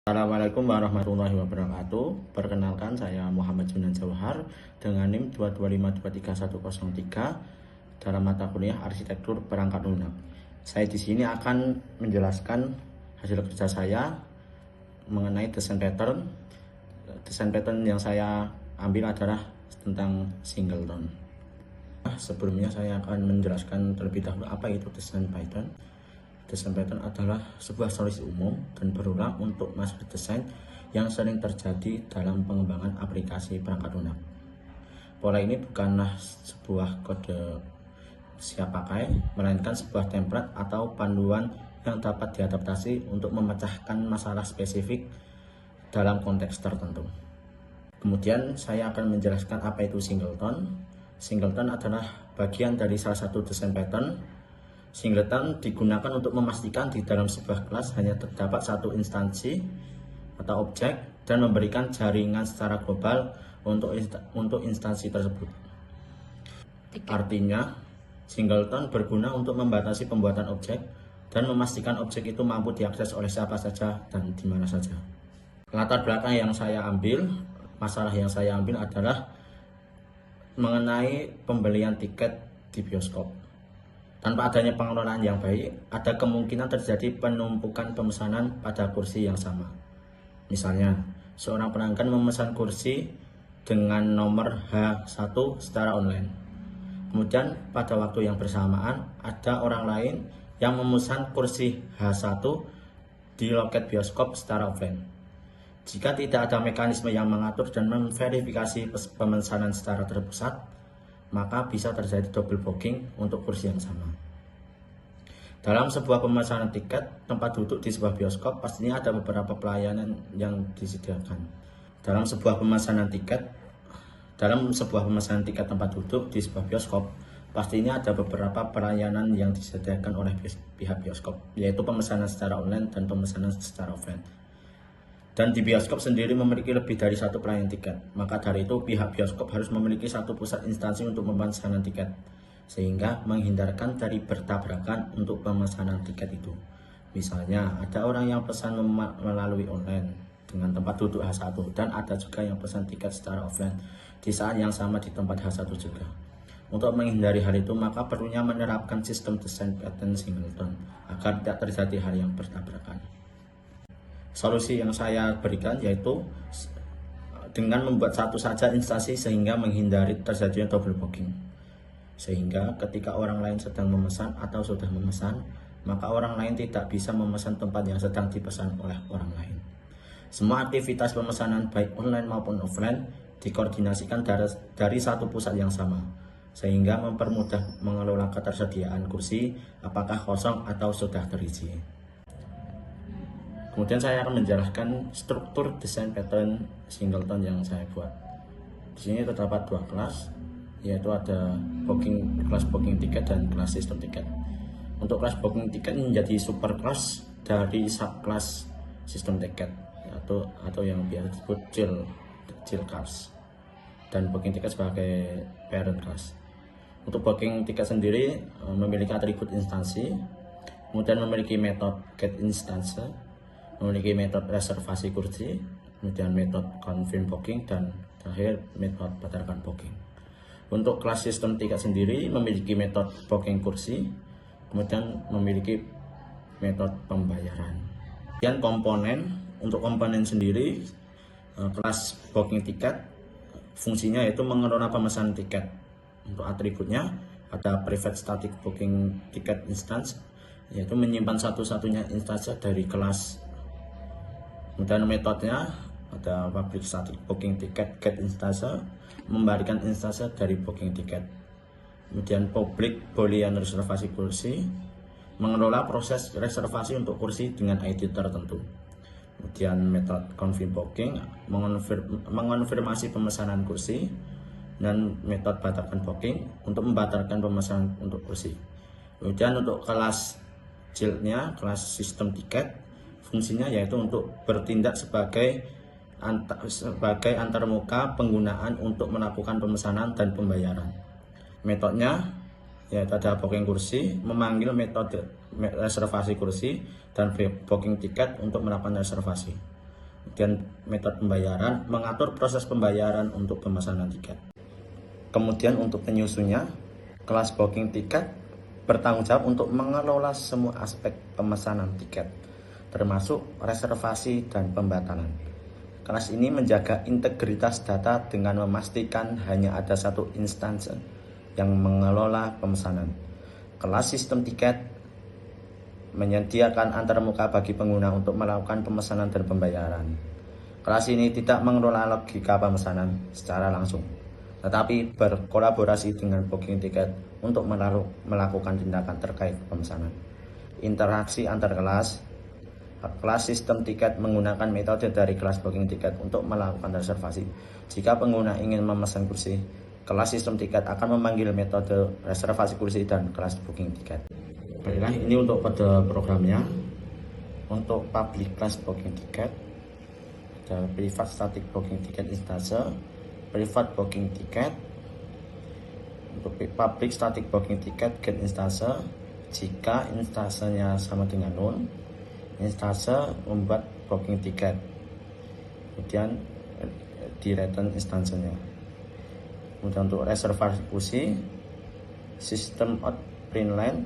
Assalamualaikum warahmatullahi wabarakatuh. Perkenalkan, saya Muhammad Junan Jauhar dengan NIM 225231103 dalam mata kuliah Arsitektur Perangkat Lunak. Saya di sini akan menjelaskan hasil kerja saya mengenai desain pattern. Desain pattern yang saya ambil adalah tentang singleton. Sebelumnya saya akan menjelaskan terlebih dahulu apa itu desain pattern. Desain pattern adalah sebuah solusi umum dan berulang untuk masalah desain yang sering terjadi dalam pengembangan aplikasi perangkat lunak. Pola ini bukanlah sebuah kode siap pakai, melainkan sebuah template atau panduan yang dapat diadaptasi untuk memecahkan masalah spesifik dalam konteks tertentu. Kemudian saya akan menjelaskan apa itu singleton. Singleton adalah bagian dari salah satu desain pattern. Singleton digunakan untuk memastikan di dalam sebuah kelas hanya terdapat satu instansi atau objek dan memberikan jaringan secara global untuk instansi tersebut. Artinya, singleton berguna untuk membatasi pembuatan objek dan memastikan objek itu mampu diakses oleh siapa saja dan di mana saja. Latar belakang yang saya ambil, masalah yang saya ambil adalah mengenai pembelian tiket di bioskop. Tanpa adanya pengelolaan yang baik, ada kemungkinan terjadi penumpukan pemesanan pada kursi yang sama. Misalnya, seorang pelanggan memesan kursi dengan nomor H1 secara online. Kemudian pada waktu yang bersamaan, ada orang lain yang memesan kursi H1 di loket bioskop secara offline. Jika tidak ada mekanisme yang mengatur dan memverifikasi pemesanan secara terpusat, maka bisa terjadi double booking untuk kursi yang sama. Dalam sebuah pemesanan tiket tempat duduk di sebuah bioskop, pastinya ada beberapa pelayanan yang disediakan. Dalam sebuah pemesanan tiket tempat duduk di sebuah bioskop, pastinya ada beberapa pelayanan yang disediakan oleh pihak bioskop, yaitu pemesanan secara online dan pemesanan secara offline. Dan di bioskop sendiri memiliki lebih dari satu pelayan tiket. Maka dari itu pihak bioskop harus memiliki satu pusat instansi untuk pemesanan tiket, sehingga menghindarkan dari bertabrakan untuk pemesanan tiket itu. Misalnya ada orang yang pesan melalui online dengan tempat duduk H1 dan ada juga yang pesan tiket secara offline di saat yang sama di tempat H1 juga. Untuk menghindari hal itu, maka perlunya menerapkan sistem desain pattern singleton agar tidak terjadi hal yang bertabrakan. Solusi yang saya berikan yaitu dengan membuat satu saja instansi sehingga menghindari terjadinya double booking. Sehingga ketika orang lain sedang memesan atau sudah memesan, maka orang lain tidak bisa memesan tempat yang sedang dipesan oleh orang lain. Semua aktivitas pemesanan baik online maupun offline dikoordinasikan dari satu pusat yang sama, sehingga mempermudah mengelola ketersediaan kursi apakah kosong atau sudah terisi. Kemudian saya akan menjelaskan struktur desain pattern singleton yang saya buat. Di sini terdapat dua kelas, yaitu ada kelas booking tiket dan kelas sistem tiket. Untuk kelas booking tiket menjadi super kelas dari subkelas sistem tiket, atau yang biasa disebut chill class, dan booking tiket sebagai parent class. Untuk booking tiket sendiri memiliki atribut instansi, kemudian memiliki metode get instance, memiliki metode reservasi kursi, kemudian metode confirm booking, dan terakhir metode batalkan booking. Untuk kelas sistem tiket sendiri memiliki metode booking kursi, kemudian memiliki metode pembayaran. Dan untuk komponen sendiri, kelas booking tiket fungsinya yaitu mengelola pemesanan tiket. Untuk atributnya ada private static booking ticket instance, yaitu menyimpan satu-satunya instansi dari kelas. Kemudian metodenya ada public static booking ticket get instance, membalikan instansi dari booking tiket. Kemudian public boolean reservasi kursi, mengelola proses reservasi untuk kursi dengan ID tertentu. Kemudian metode confirm booking, mengonfirmasi pemesanan kursi, dan metode batalkan booking untuk membatalkan pemesanan untuk kursi. Kemudian untuk kelas chillnya, kelas sistem tiket, fungsinya yaitu untuk bertindak sebagai antarmuka penggunaan untuk melakukan pemesanan dan pembayaran. Metodenya yaitu ada booking kursi, memanggil metode reservasi kursi, dan booking tiket untuk melakukan reservasi. kemudian metode pembayaran, mengatur proses pembayaran untuk pemesanan tiket. Kemudian untuk penyusunnya, kelas booking tiket bertanggung jawab untuk mengelola semua aspek pemesanan tiket, termasuk reservasi dan pembatalan. Kelas ini menjaga integritas data dengan memastikan hanya ada satu instansi yang mengelola pemesanan. Kelas sistem tiket menyediakan antarmuka bagi pengguna untuk melakukan pemesanan dan pembayaran. Kelas ini tidak mengelola logika pemesanan secara langsung, tetapi berkolaborasi dengan booking tiket untuk melakukan tindakan terkait pemesanan. Interaksi antar kelas. Kelas sistem tiket menggunakan metode dari kelas booking tiket untuk melakukan reservasi. Jika pengguna ingin memesan kursi, kelas sistem tiket akan memanggil metode reservasi kursi dan kelas booking tiket. Baiklah, ini untuk pada programnya. Untuk public class booking tiket, ada private static booking tiket instance, private booking tiket. Untuk public static booking tiket get instance, jika instansenya sama dengan nol, instansi membuat booking tiket, kemudian di return instansinya. Kemudian untuk reservasi kursi, sistem out print line,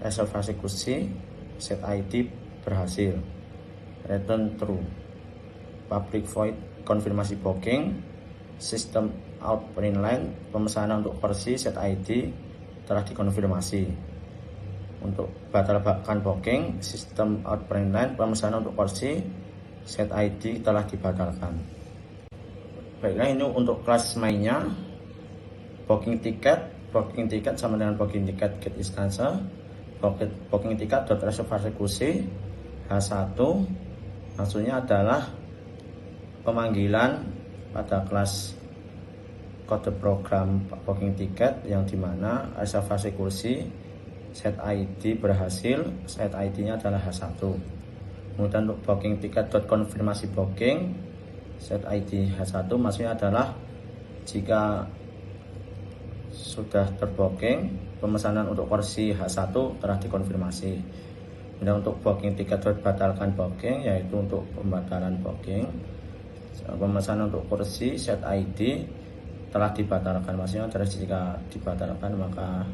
reservasi kursi set ID berhasil, return true. Public void konfirmasi booking, sistem out print line, pemesanan untuk kursi set ID telah dikonfirmasi. Untuk batalkan booking, sistem out print line, pemesanan untuk kursi set ID telah dibatalkan. Baiklah, ini untuk kelas mainnya. Booking tiket sama dengan booking tiket get instance. Booking tiket reservasi kursi H1 maksudnya adalah pemanggilan pada kelas kode program booking tiket yang dimana reservasi kursi set ID berhasil, set ID-nya adalah H1. Kemudian untuk booking tiket konfirmasi booking, set ID H1 maksudnya adalah jika sudah terbooking, pemesanan untuk kursi H1 telah dikonfirmasi. Kemudian untuk booking tiket batalkan booking, yaitu untuk pembatalan booking, pemesanan untuk kursi set ID telah dibatalkan, maksudnya jika dibatalkan maka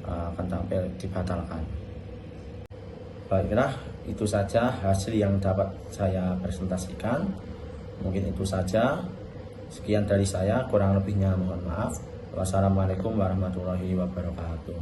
akan tampil dibatalkan. Baiklah, itu saja hasil yang dapat saya presentasikan. Mungkin itu saja. Sekian dari saya, kurang lebihnya mohon maaf. Wassalamualaikum warahmatullahi wabarakatuh.